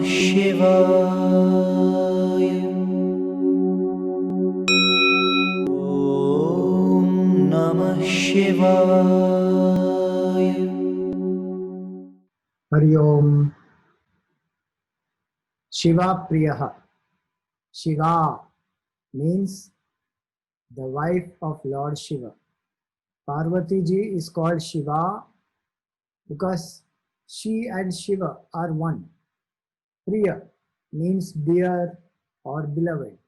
शिवाय। ॐ नमः शिवाय। हरि ओम। Shiva Priyaha. Shiva means the wife of Lord Shiva. Parvati ji is called Shiva because she and Shiva are one. Priya means dear or beloved.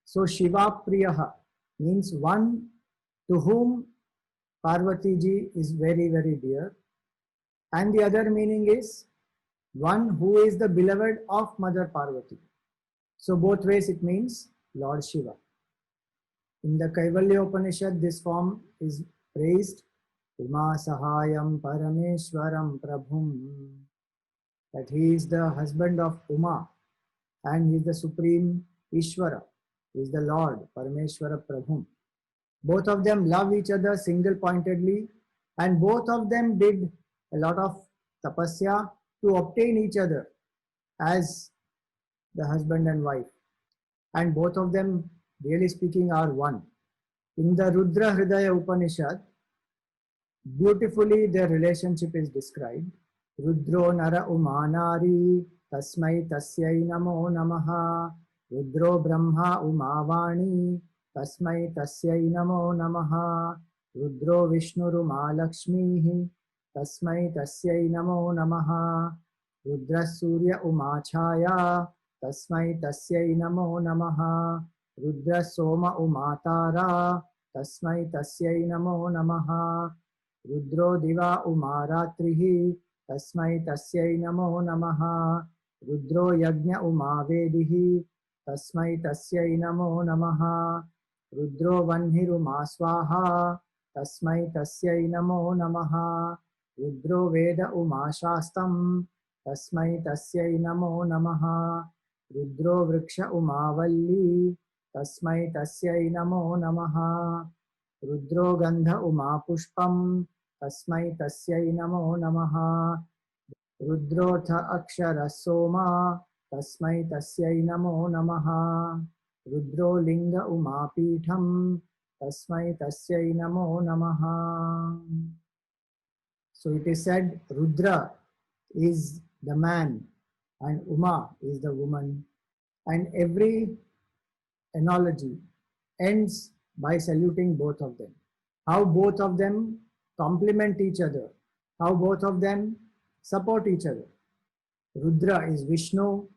So Shiva Priyaha means one to whom Parvati ji is very, very dear. And the other meaning is one who is the beloved of Mother Parvati. So both ways it means Lord Shiva. In the Kaivalya Upanishad, this form is praised. Uma Sahayam Parameshwaram Prabhum. That he is the husband of Uma and he is the supreme Ishvara. He is the Lord, Parameshwara Prabhum. Both of them love each other single pointedly and both of them did a lot of tapasya to obtain each other as the husband and wife. And both of them, really speaking, are one. In the Rudra Hridaya Upanishad, beautifully their relationship is described. Rudro Nara Umanari Tasmai Tasyai Namo Namaha. Rudro Brahma Umavani Tasmai Tasyai Namo Namaha. Rudro Vishnuruma Lakshmihi Tasmai Tasyai Namo Namaha. Rudra Surya Umachaya Tasmai Tasyai Namo Namaha. Rudra Soma Umatara Tasmai Tasyai Namo Namaha. Rudro Diva Umaratrihi Tasmai Tasyai Namo Namaha. Rudro Yajna Umavedihi Tasmai Tasyai Namo Namaha. Rudro Vanhiruma Swaha Tasmai Tasyai Namo Namaha. Rudro Veda Umashastam Tasmai Tasyai Namo Namaha. Rudro Vriksha Umavalli Tasmai Tasyai Namo Namaha. Rudro Gandha Uma Pushpam Tasmai Tasyai Namo Namaha. Rudrotha Akshara Soma Tasmai Tasyai Namo Namaha. Rudro Linga Uma Pitham Tasmai Tasyai Namo Namaha. So it is said Rudra is the man and Uma is the woman, and every analogy ends by saluting both of them. How both of them complement each other, how both of them support each other. Rudra is Vishnu,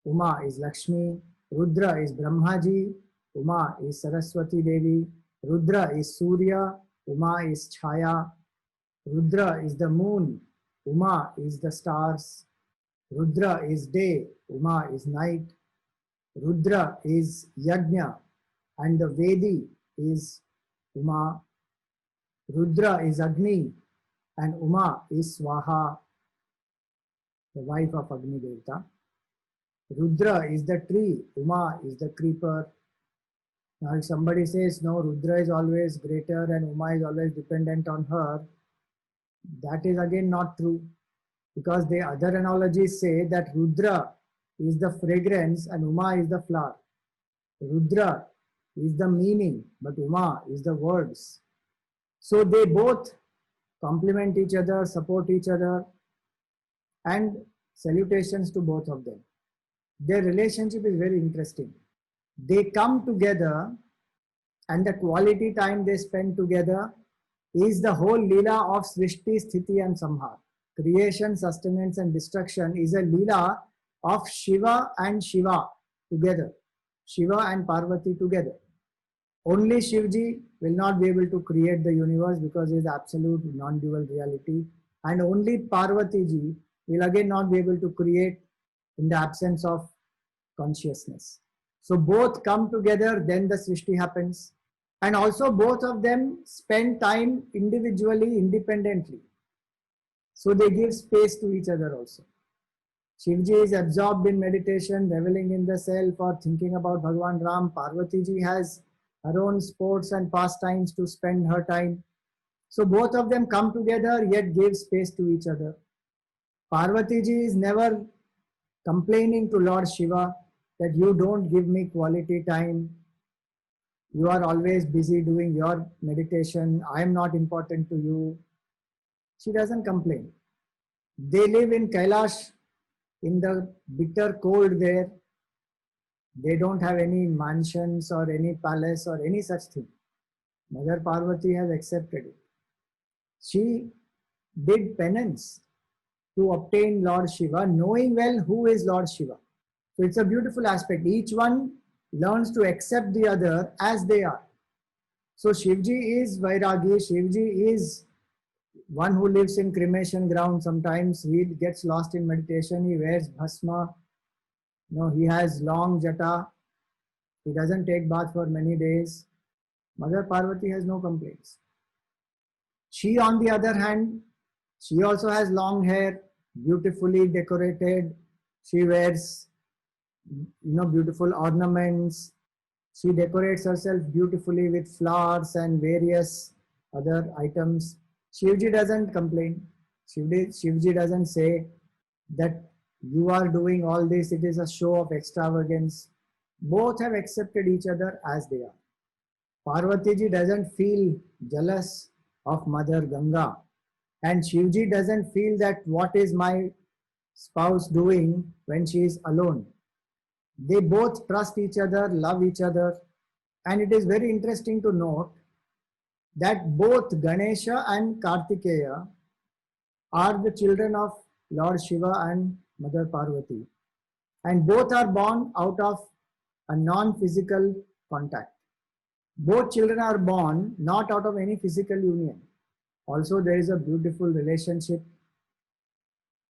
Uma is Lakshmi. Rudra is Brahmaji, Uma is Saraswati Devi. Rudra is Surya, Uma is Chaya. Rudra is the moon, Uma is the stars. Rudra is day, Uma is night. Rudra is Yajna and the Vedi is Uma. Rudra is Agni and Uma is Swaha, the wife of Agni Devata. Rudra is the tree, Uma is the creeper. Now if somebody says no, Rudra is always greater and Uma is always dependent on her, that is again not true, because the other analogies say that Rudra is the fragrance and Uma is the flower. Rudra is the meaning, but Uma is the words. So they both complement each other, support each other, and salutations to both of them. Their relationship is very interesting. They come together and the quality time they spend together is the whole Leela of Srishti, Sthiti and Samhar. Creation, sustenance and destruction is a Leela of Shiva and Shiva together. Shiva and Parvati together. Only Shivji will not be able to create the universe because he is absolute non-dual reality, and only Parvati ji will again not be able to create in the absence of consciousness. So both come together, then the Srishti happens. And also both of them spend time individually, independently. So they give space to each other also. Shivji is absorbed in meditation, reveling in the self or thinking about Bhagavan Ram. Parvati ji has her own sports and pastimes to spend her time. So both of them come together yet give space to each other. Parvati ji is never complaining to Lord Shiva that you don't give me quality time. You are always busy doing your meditation. I am not important to you. She doesn't complain. They live in Kailash in the bitter cold there. They don't have any mansions or any palace or any such thing. Mother Parvati has accepted it. She did penance to obtain Lord Shiva, knowing well who is Lord Shiva. So it's a beautiful aspect. Each one learns to accept the other as they are. So Shivji is Vairagi, Shivji is one who lives in cremation ground. Sometimes he gets lost in meditation, he wears bhasma, he has long jata, he doesn't take bath for many days. Mother Parvati has no complaints. She, on the other hand, she also has long hair, beautifully decorated. She wears, beautiful ornaments. She decorates herself beautifully with flowers and various other items. Shivji doesn't complain. Shivji doesn't say that you are doing all this, it is a show of extravagance. Both have accepted each other as they are. Parvati ji doesn't feel jealous of Mother Ganga, and Shivji doesn't feel that what is my spouse doing when she is alone. They both trust each other, love each other, and it is very interesting to note that both Ganesha and Kartikeya are the children of Lord Shiva and Mother Parvati, and both are born out of a non-physical contact. Both children are born not out of any physical union. Also, there is a beautiful relationship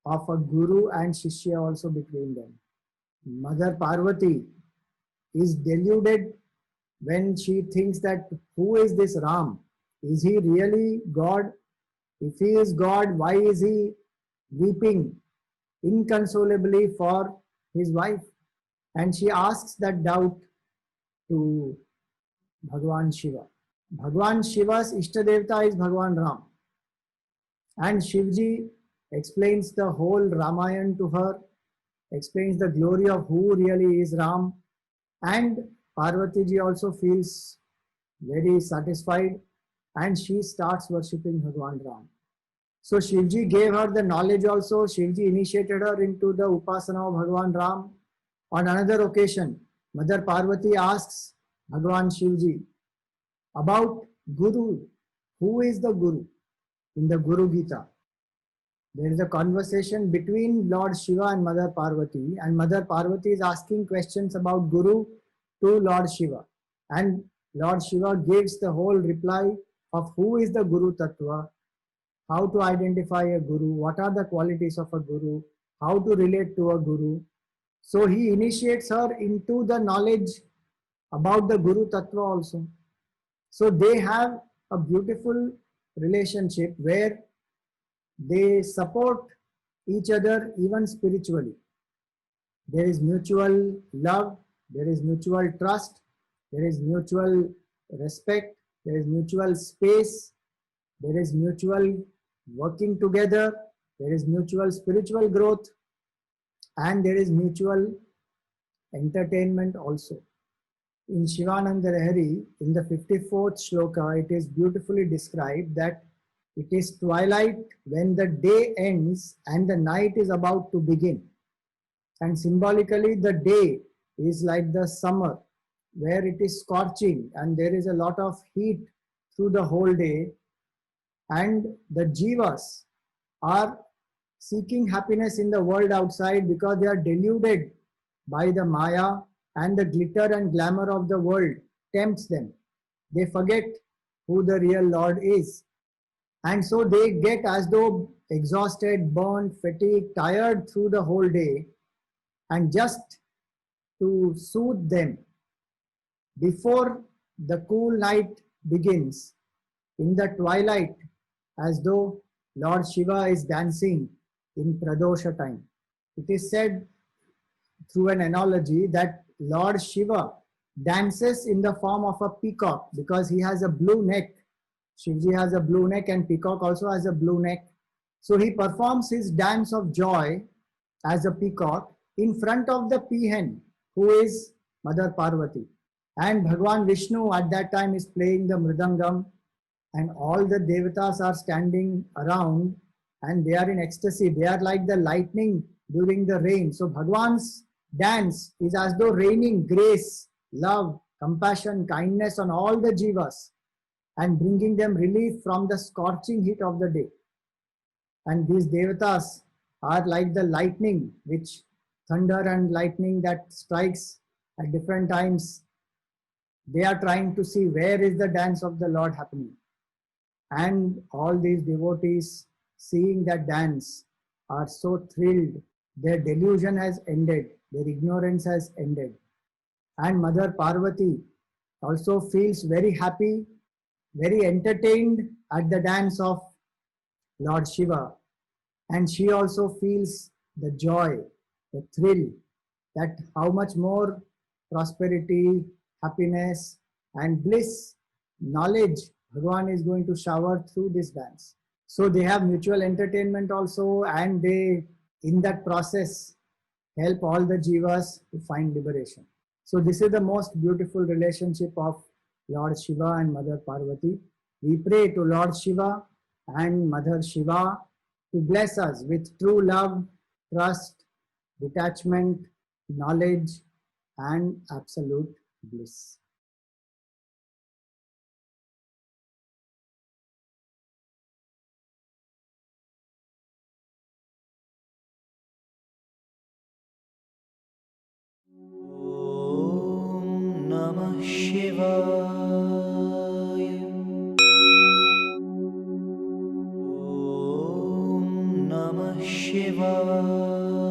of a guru and shishya also between them. Mother Parvati is deluded when she thinks that who is this Ram? Is he really God? If he is God, why is he weeping inconsolably for his wife? And she asks that doubt to Bhagwan Shiva. Bhagwan Shiva's Ishtadevta is Bhagwan Ram. And Shivji explains the whole Ramayana to her, explains the glory of who really is Ram. And Parvati ji also feels very satisfied and she starts worshipping Bhagwan Ram. So Shivji gave her the knowledge also. Shivji initiated her into the Upasana of Bhagwan Ram. On another occasion, Mother Parvati asks Bhagwan Shivji about Guru. Who is the Guru? In the Guru Gita, there is a conversation between Lord Shiva and Mother Parvati, and Mother Parvati is asking questions about Guru to Lord Shiva. And Lord Shiva gives the whole reply of who is the Guru Tattva, how to identify a Guru, what are the qualities of a Guru, how to relate to a Guru. So he initiates her into the knowledge about the Guru Tattva also. So they have a beautiful relationship where they support each other even spiritually. There is mutual love, there is mutual trust, there is mutual respect, there is mutual space, there is mutual working together, there is mutual spiritual growth, and there is mutual entertainment also. In Shivananda Lahari, in the 54th shloka, it is beautifully described that it is twilight when the day ends and the night is about to begin. And symbolically, the day is like the summer where it is scorching and there is a lot of heat through the whole day. And the jivas are seeking happiness in the world outside because they are deluded by the maya, and the glitter and glamour of the world tempts them. They forget who the real Lord is. And so they get as though exhausted, burned, fatigued, tired through the whole day. And just to soothe them, before the cool night begins, in the twilight, as though Lord Shiva is dancing in Pradosha time. It is said through an analogy that Lord Shiva dances in the form of a peacock because he has a blue neck. Shivji has a blue neck and peacock also has a blue neck. So he performs his dance of joy as a peacock in front of the peahen, who is Mother Parvati. And Bhagwan Vishnu at that time is playing the mridangam, and all the devatas are standing around and they are in ecstasy. They are like the lightning during the rain. So Bhagwan's dance is as though raining grace, love, compassion, kindness on all the jivas and bringing them relief from the scorching heat of the day. And these devatas are like the lightning, which thunder and lightning that strikes at different times. They are trying to see where is the dance of the Lord happening. And all these devotees seeing that dance are so thrilled. Their delusion has ended, their ignorance has ended. And Mother Parvati also feels very happy, very entertained at the dance of Lord Shiva. And she also feels the joy, the thrill, that how much more prosperity, happiness, and bliss, knowledge Bhagwan is going to shower through this dance. So they have mutual entertainment also, and they, in that process, help all the jivas to find liberation. So this is the most beautiful relationship of Lord Shiva and Mother Parvati. We pray to Lord Shiva and Mother Shiva to bless us with true love, trust, detachment, knowledge, and absolute bliss. Om Namah Shivaya. Om Namah Shivaya.